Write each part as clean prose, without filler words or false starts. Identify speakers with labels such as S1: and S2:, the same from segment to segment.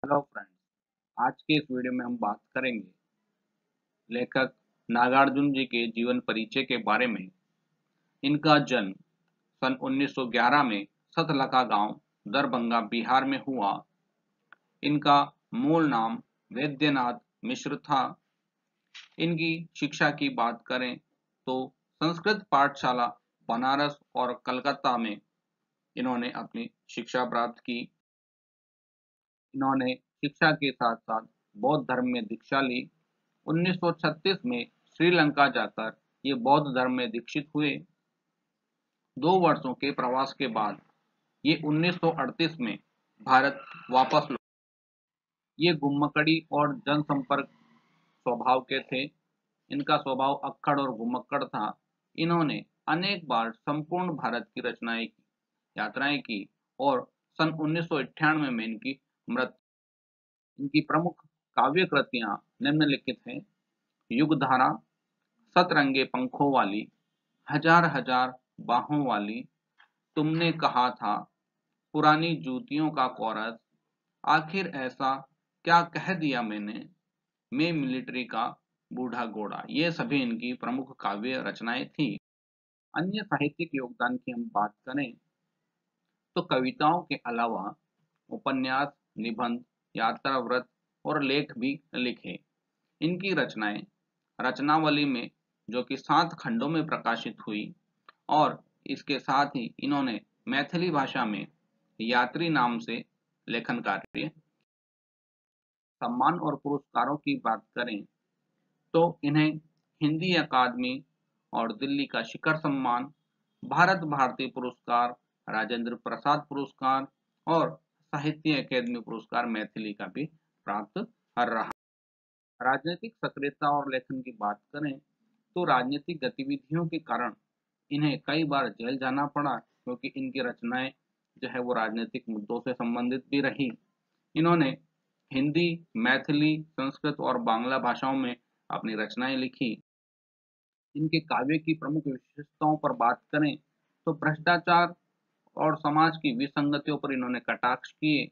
S1: Hello friends. आज के इस वीडियो में हम बात करेंगे लेखक नागार्जुन जी के जीवन परिचय के बारे में। इनका जन्म सन 1911 में सतलका गांव दरभंगा बिहार में हुआ। इनका मूल नाम वैद्यनाथ मिश्र था। इनकी शिक्षा की बात करें तो संस्कृत पाठशाला बनारस और कलकत्ता में इन्होंने अपनी शिक्षा प्राप्त की। इन्होंने शिक्षा के साथ साथ बौद्ध धर्म में दीक्षा ली। 1936 में श्रीलंका जाकर ये बौद्ध धर्म में दीक्षित हुए। 2 वर्षों के प्रवास के बाद ये 1938 में भारत वापस लौटे। ये गुम्मकड़ी और जनसंपर्क स्वभाव के थे। इनका स्वभाव अक्खड़ और घुमक्कड़ था। इन्होंने अनेक बार संपूर्ण भारत की यात्राएं की और सन 1998 में इनकी मृत्यु। इनकी प्रमुख काव्य कृतियां निम्नलिखित हैं: युगधारा, सतरंगे पंखों वाली, हजार हजार बाहों वाली, तुमने कहा था, पुरानी जूतियों का कोरस, आखिर ऐसा क्या कह दिया मैंने, मैं मिलिट्री का बूढ़ा घोड़ा। ये सभी इनकी प्रमुख काव्य रचनाएं थी। अन्य साहित्यिक योगदान की हम बात करें तो कविताओं के अलावा उपन्यास, निबंध, यात्रा व्रत और लेख भी लिखे। इनकी रचनाएं रचनावली में जो कि 7 खंडों में प्रकाशित हुई और इसके साथ ही इन्होंने मैथिली भाषा में यात्री नाम से लेखन कार्य। सम्मान और पुरस्कारों की बात करें तो इन्हें हिंदी अकादमी और दिल्ली का शिखर सम्मान, भारत भारती पुरस्कार, राजेंद्र प्रसाद पुरस्कार और साहित्य अकादमी पुरस्कार मैथिली का भी प्राप्त रहा। राजनीतिक सक्रियता और लेखन की बात करें तो राजनीतिक गतिविधियों के कारण इन्हें कई बार जेल जाना पड़ा, क्योंकि इनकी रचनाएं जो है वो राजनीतिक मुद्दों से संबंधित भी रही। इन्होंने हिंदी, मैथिली, संस्कृत और बांग्ला भाषाओं में अपनी रचनाएं लिखी। इनके काव्य की प्रमुख विशेषताओं पर बात करें तो भ्रष्टाचार और समाज की विसंगतियों पर इन्होंने कटाक्ष किए।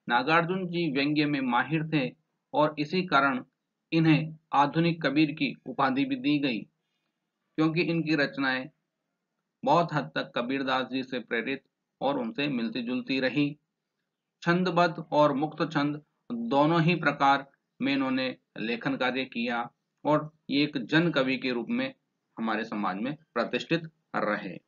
S1: नागार्जुन जी व्यंग्य में माहिर थे और इसी कारण इन्हें आधुनिक कबीर की उपाधि भी दी गई, क्योंकि इनकी रचनाएं बहुत हद तक कबीरदास जी से प्रेरित और उनसे मिलती जुलती रही। छंदबद्ध और मुक्त छंद दोनों ही प्रकार में इन्होंने लेखन कार्य किया और ये एक जन कवि के रूप में हमारे समाज में प्रतिष्ठित रहे।